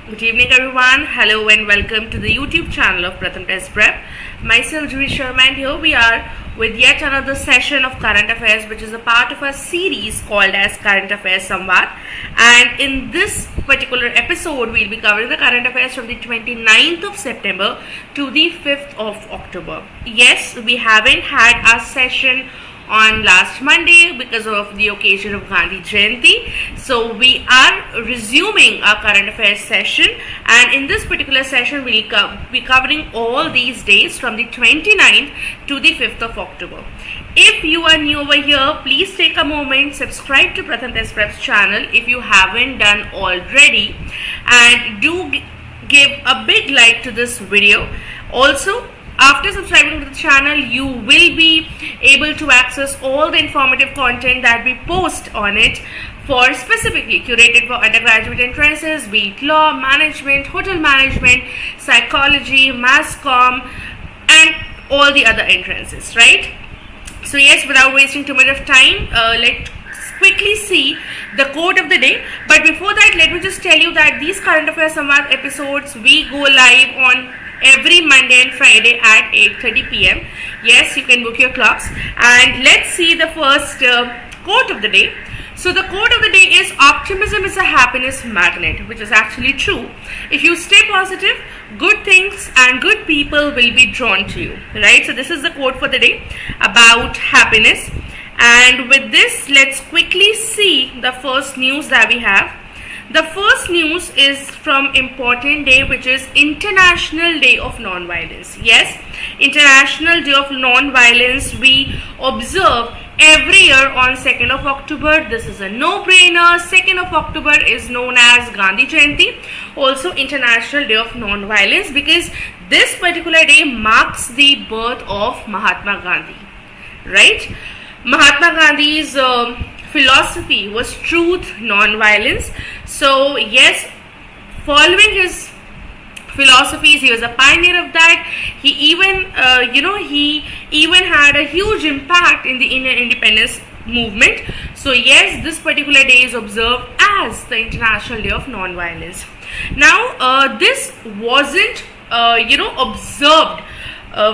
Good evening everyone, hello and welcome to the YouTube channel of PRATHAM Test Prep. Myself Juhi Sharma, and here we are with yet another session of current affairs, which is a part of a series called as Current Affairs SAMVAD. And in this particular episode, we'll be covering the current affairs from the 29th of September to the 5th of October. Yes, we haven't had our session on last Monday because of the occasion of Gandhi Jayanti. So we are resuming our current affairs session, and in this particular session we'll be covering all these days from the 29th to the 5th of October. If you are new over here, please take a moment, subscribe to PRATHAM Test Prep's channel if you haven't done already, and do give a big like to this video. Also, after subscribing to the channel, you will be able to access all the informative content that we post on it, for specifically curated for undergraduate entrances, be it law, management, hotel management, psychology, mass comm, and all the other entrances, right? So yes, without wasting too much of time, let's quickly see the quote of the day. But before that, let me just tell you that these current affairs Samvad episodes, we go live on every Monday and Friday at 8:30 p.m. Yes, you can book your clocks. And let's see the first quote of the day. So the quote of the day is, "Optimism is a happiness magnet," which is actually true. If you stay positive, good things and good people will be drawn to you, right? So this is the quote for the day about happiness. And with this, let's quickly see the first news that we have. The first news is from important day, which is International Day of Non-Violence. Yes, International Day of Non-Violence we observe every year on 2nd of October. This is a no-brainer. 2nd of October is known as Gandhi Jayanti, also International Day of Non-Violence, because this particular day marks the birth of Mahatma Gandhi, right? Mahatma Gandhi's philosophy was truth, non-violence. So yes, following his philosophies, he was a pioneer of that. He even he even had a huge impact in the Indian independence movement. So yes, this particular day is observed as the International Day of Non-Violence. Now this wasn't observed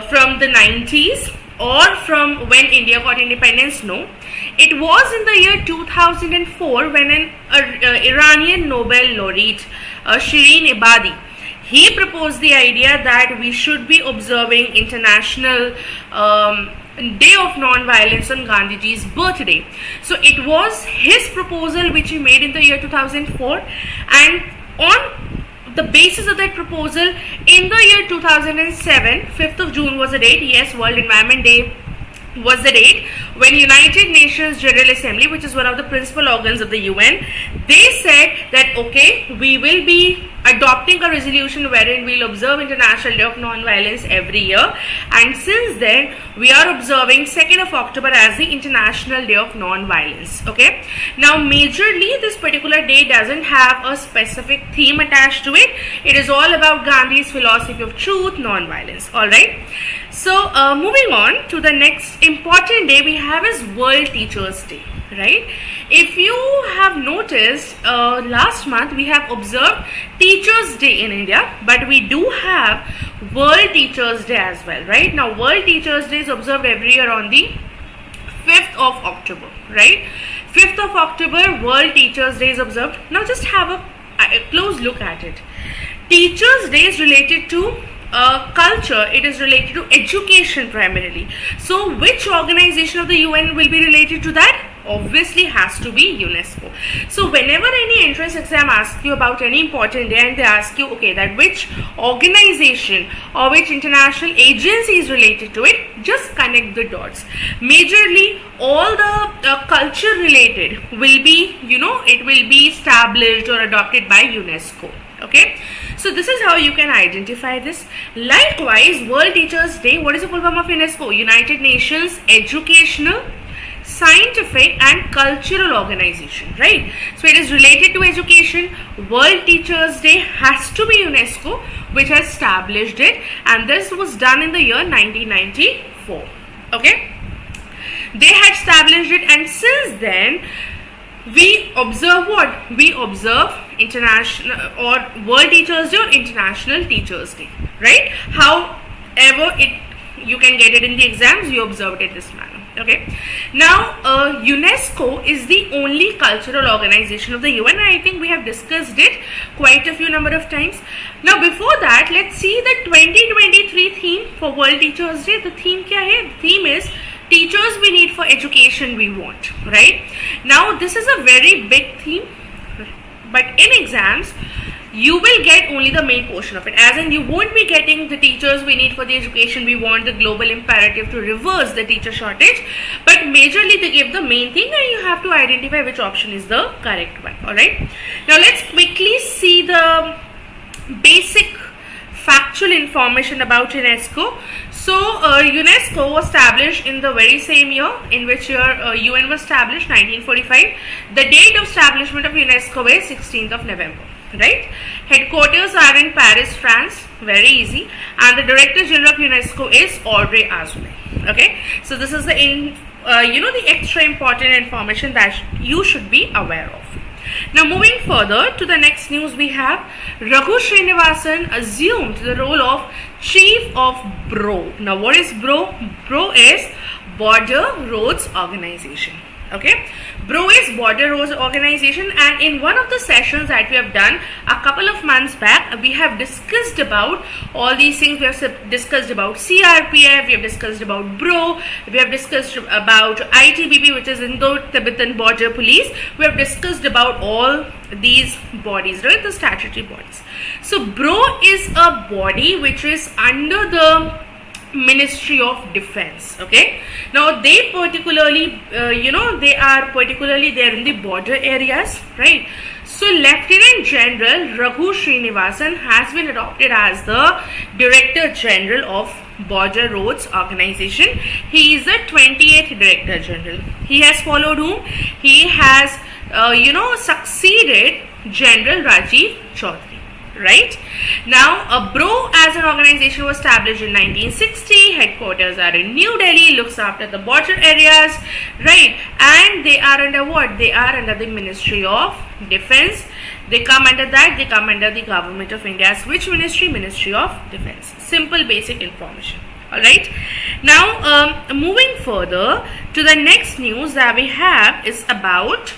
from the 90s or from when India got independence. No, it was in the year 2004 when an Iranian Nobel laureate, Shirin Ebadi, he proposed the idea that we should be observing International Day of Non-Violence on Gandhiji's birthday. So it was his proposal which he made in the year 2004, and on the basis of that proposal, in the year 2007, 5th of June was the date. Yes, World Environment Day was the date when United Nations General Assembly, which is one of the principal organs of the UN, they said that okay, we will be adopting a resolution wherein we'll observe International Day of Non-Violence every year, and since then we are observing 2nd of October as the International Day of Non-Violence. Okay, now majorly this particular day doesn't have a specific theme attached to it. It is all about Gandhi's philosophy of truth, non-violence. All right, so moving on to the next important day we have is World Teachers Day, right? If you have noticed, last month we have observed Teachers Day in India, but we do have World Teachers Day as well, right? Now World Teachers Day is observed every year on the 5th of October, right? 5th of October, World Teachers Day is observed. Now just have a close look at it. Teachers Day is related to culture, it is related to education primarily. So which organization of the UN will be related to that? Obviously has to be UNESCO. So whenever any entrance exam asks you about any important day and they ask you, okay, that which organization or which international agency is related to it, just connect the dots. Majorly all the culture related will be, it will be established or adopted by UNESCO. Okay, so this is how you can identify this. Likewise, World Teachers Day, what is the full form of UNESCO? United Nations Educational, Scientific and Cultural Organization, right? So it is related to education. World Teachers Day has to be UNESCO, which has established it, and this was done in the year 1994. Okay, they had established it, and since then We observe what? We observe international or World Teachers Day or International Teachers Day, right? However you can get it in the exams, you observe it this manner. Okay. Now, UNESCO is the only cultural organization of the UN. I think we have discussed it quite a few number of times. Now, before that, let's see the 2023 theme for World Teachers Day. The theme kya hai? The theme is teachers we need for education we want, right? Now, this is a very big theme, but in exams, you will get only the main portion of it, as in you won't be getting the teachers we need for the education we want, the global imperative to reverse the teacher shortage, but majorly they give the main thing and you have to identify which option is the correct one. Alright, now let's quickly see the basic factual information about UNESCO. So UNESCO was established in the very same year in which UN was established, 1945. The date of establishment of UNESCO is 16th of November. Right, headquarters are in Paris, France. Very easy. And the Director General of UNESCO is Audrey Azoulay. Okay, so this is the the extra important information that you should be aware of. Now, moving further to the next news, we have Raghu Srinivasan assumed the role of Chief of BRO. Now, what is BRO? BRO is Border Roads Organization. Okay, BRO is Border Roads Organization, and in one of the sessions that we have done a couple of months back, we have discussed about all these things. We have discussed about CRPF, we have discussed about BRO, we have discussed about ITBP, which is Indo-Tibetan Border Police. We have discussed about all these bodies, right, the statutory bodies. So BRO is a body which is under the Ministry of Defense. Okay, now they particularly they are particularly there in the border areas, right? So Lieutenant General Raghu Srinivasan has been adopted as the Director General of Border Roads Organization. He is the 28th Director General. He has followed whom? He has succeeded General Rajiv Chaudhary. Right, now BRO as an organization was established in 1960. Headquarters are in New Delhi, looks after the border areas, right, and they are under what? They are under the Ministry of Defense. They come under that, they come under the Government of India's which ministry? Ministry of Defense. Simple basic information. Alright, now moving further to the next news that we have is about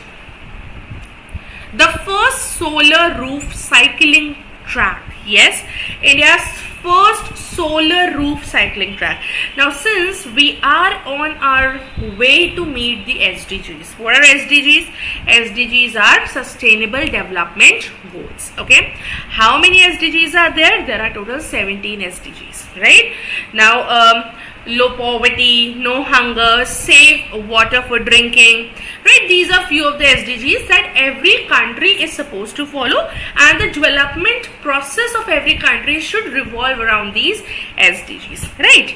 the first solar roof cycling track. Yes, India's first solar roof cycling track. Now, since we are on our way to meet the SDGs, what are SDGs? SDGs are Sustainable Development Goals. Okay, how many SDGs are there? There are total 17 SDGs. Right now, low poverty, no hunger, safe water for drinking, right? These are few of the SDGs that every country is supposed to follow, and the development process of every country should revolve around these SDGs, right?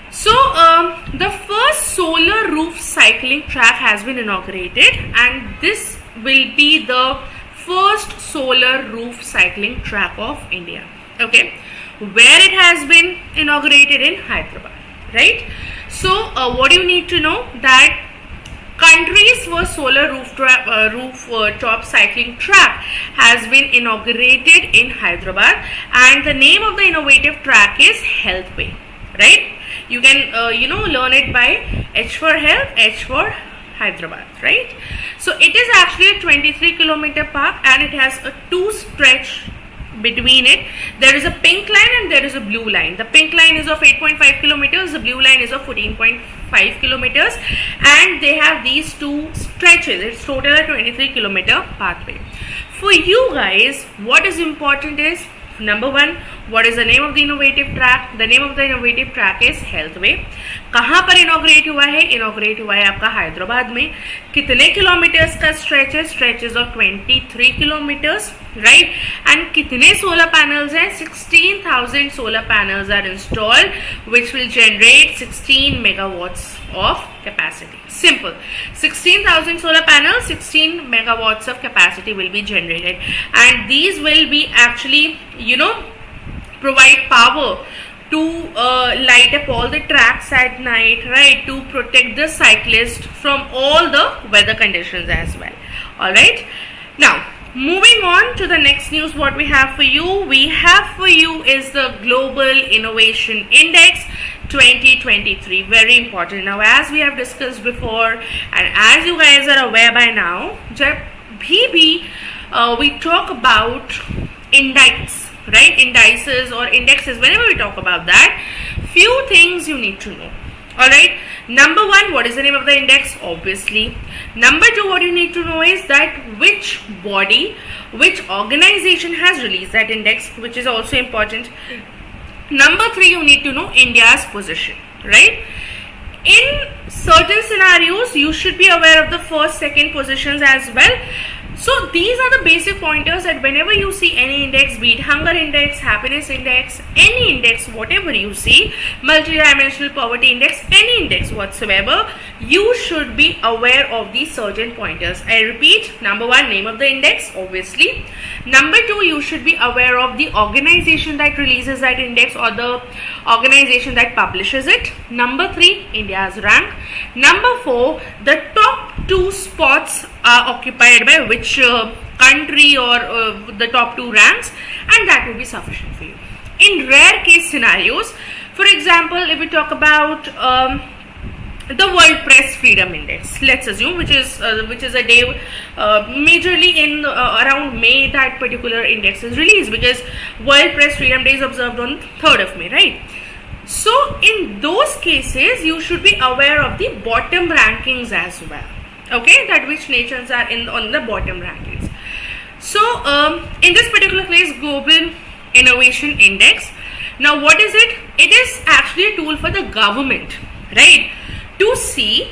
So the first solar roof cycling track has been inaugurated, and this will be the first solar roof cycling track of India. Okay, where it has been inaugurated? In Hyderabad. Right, so what do you need to know? That country's first solar rooftop cycling track has been inaugurated in Hyderabad, and the name of the innovative track is Healthway. Right, you can learn it by H for Health, H for Hyderabad. Right, so it is actually a 23-kilometer park, and it has a two stretch between it. There is a pink line and there is a blue line. The pink line is of 8.5 kilometers, the blue line is of 14.5 kilometers, and they have these two stretches. It's total a 23-kilometer pathway. For you guys, what is important is, number one, what is the name of the innovative track? The name of the innovative track is Healthway. कहाँ पर inaugurate हुआ है? Inaugurate हुआ है आपका हैदराबाद में. कितने kilometres का स्ट्रेच है? Stretches of 23 kilometres, right. And कितने सोलर पैनल्स हैं? 16,000 solar panels are installed, which will generate 16 megawatts of capacity. Simple. 16,000 solar panels, 16 megawatts of capacity will be generated, and these will be actually, provide power to light up all the tracks at night, right, to protect the cyclist from all the weather conditions as well. All right. Now, moving on to the next news, what we have for you is the Global Innovation Index 2023. Very important. Now, as we have discussed before, and as you guys are aware by now, we talk about index, right? Indices or indexes. Whenever we talk about that, few things you need to know. Alright, number one, what is the name of the index? Obviously. Number two, what you need to know is that which body, which organization has released that index, which is also important. Number three, you need to know India's position, right? In certain scenarios, you should be aware of the first, second positions as well. So these are the basic pointers that whenever you see any index, be it hunger index, happiness index, any index, whatever you see, multidimensional poverty index, any index whatsoever, you should be aware of these certain pointers. I repeat, number one, name of the index, obviously. Number two, you should be aware of the organization that releases that index or the organization that publishes it. Number three, India's rank. Number four, the top two spots are occupied by which country or the top two ranks, and that will be sufficient for you. In rare case scenarios, for example, if we talk about the World Press Freedom Index, let's assume, which is a day majorly in around May, that particular index is released, because World Press Freedom Day is observed on 3rd of May, right? So in those cases, you should be aware of the bottom rankings as well. Okay, that which nations are on the bottom rankings. So in this particular case, Global Innovation Index. Now what is it? It is actually a tool for the government, right, to see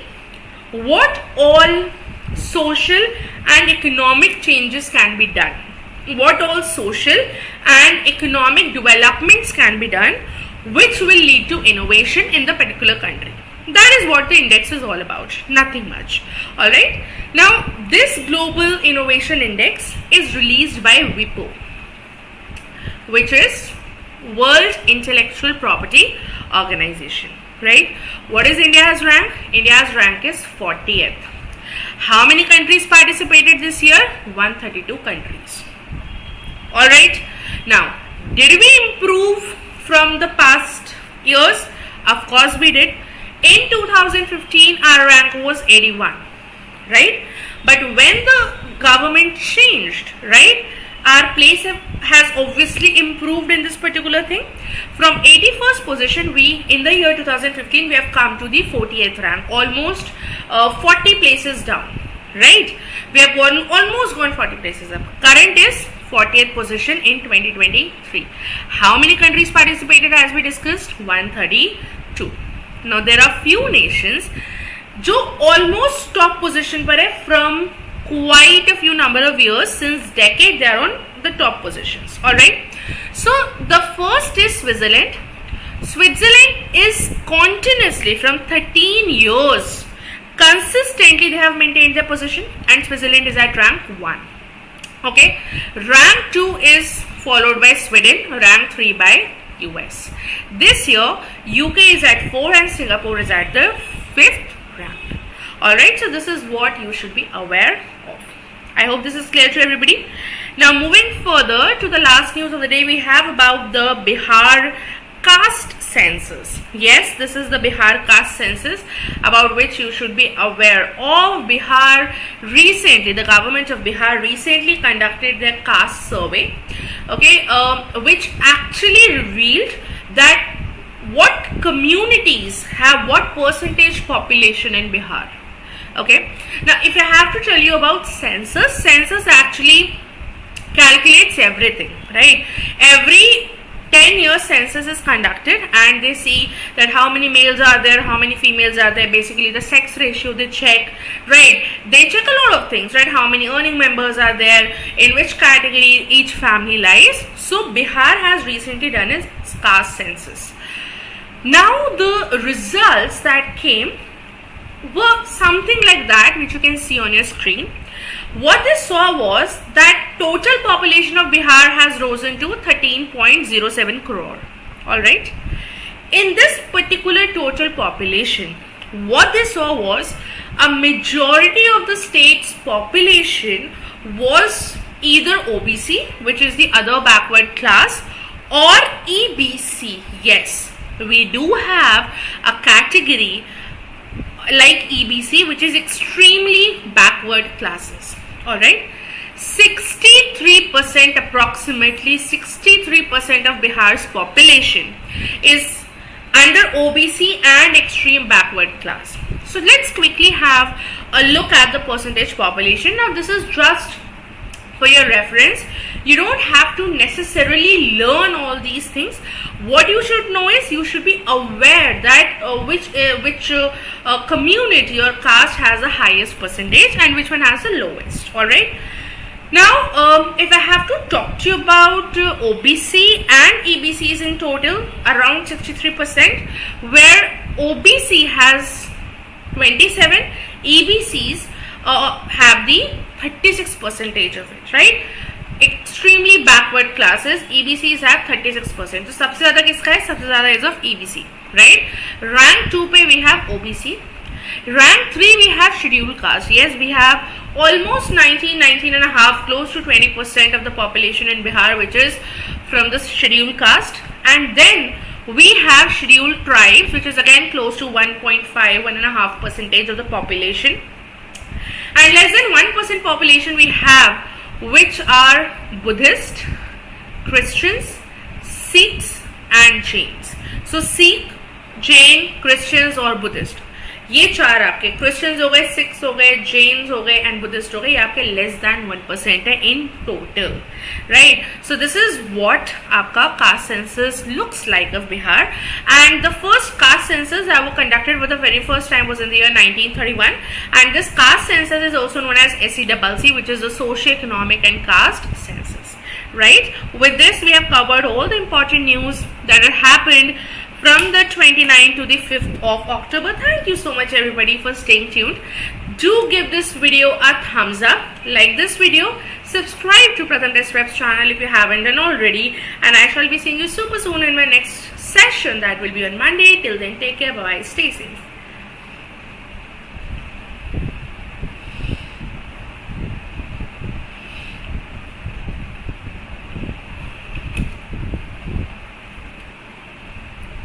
what all social and economic changes can be done, what all social and economic developments can be done, which will lead to innovation in the particular country. That is what the index is all about, nothing much. Alright, now this Global Innovation Index is released by WIPO, which is World Intellectual Property Organization, right? What is India's rank? India's rank is 40th. How many countries participated this year? 132 countries. Alright, now did we improve from the past years? Of course we did. In 2015, our rank was 81, right? But when the government changed, right, our place has obviously improved in this particular thing. From 81st position, in the year 2015, we have come to the 48th rank, almost 40 places down, right? We have almost gone 40 places up. Current is 40th position in 2023. How many countries participated as we discussed? 132. Now there are few nations जो almost top position पर है from quite a few number of years, since decade they are on the top positions. Alright, so the first is Switzerland. Switzerland is continuously from 13 years consistently they have maintained their position, and Switzerland is at rank 1. Okay, rank 2 is followed by Sweden, rank 3 by US. This year UK is at 4 and Singapore is at the 5th rank. Alright, so this is what you should be aware of. I hope this is clear to everybody. Now moving further to the last news of the day, we have about the Bihar caste census. Yes, this is the Bihar caste census, about which you should be aware of. Bihar recently, the government of Bihar recently conducted their caste survey, okay, which actually revealed that what communities have what percentage population in Bihar. Okay, now if I have to tell you about census actually calculates everything, right? Every 10 years census is conducted and they see that how many males are there, how many females are there, basically the sex ratio they check, right? They check a lot of things, right? How many earning members are there, in which category each family lies. So Bihar has recently done its caste census. Now the results that came were something like that, which you can see on your screen. What they saw was that total population of Bihar has risen to 13.07 crore. Alright. In this particular total population, what they saw was a majority of the state's population was either OBC, which is the other backward class, or EBC. Yes, we do have a category like EBC, which is extremely backward classes. Alright, 63%, approximately 63% of Bihar's population is under OBC and extreme backward class. So let's quickly have a look at the percentage population. Now this is just for your reference. You don't have to necessarily learn all these things. What you should know is you should be aware that which community or caste has the highest percentage and which one has the lowest. Alright. Now, if I have to talk to you about OBC and EBCs in total, around 63%, where OBC has 27, EBCs have the 36% of it, right? Extremely backward classes, EBCs have 36%. So, सबसे ज़्यादा किसका है? सबसे ज़्यादा is of EBC, right? Rank 2 पे we have OBC. Rank 3 we have scheduled caste. Yes, we have almost 19 and a half, close to 20% of the population in Bihar which is from the scheduled caste. And then we have scheduled tribes, which is again close to 1.5% of the population. And less than 1% population we have, which are Buddhist, Christians, Sikhs and Jains. So Sikh, Jain, Christians और Buddhist, ये चार आपके Christians हो गए, six हो गए, gents हो गए एंड बुद्धिस्ट हो गए, ये आपके लेस दैन 1% है in total, right. So this is what आपका caste census looks like of Bihar. And the first caste census that were conducted for the very first time was in the year 1931, and this caste census is also known as SECC, which is the socio-economic and caste census, right. With this we have covered all the important news that had happened from the 29th to the 5th of October. Thank you so much everybody for staying tuned. Do give this video a thumbs up, like this video, subscribe to Pratham Test Prep's channel if you haven't done already, and I shall be seeing you super soon in my next session that will be on Monday. Till then, take care, bye, stay safe.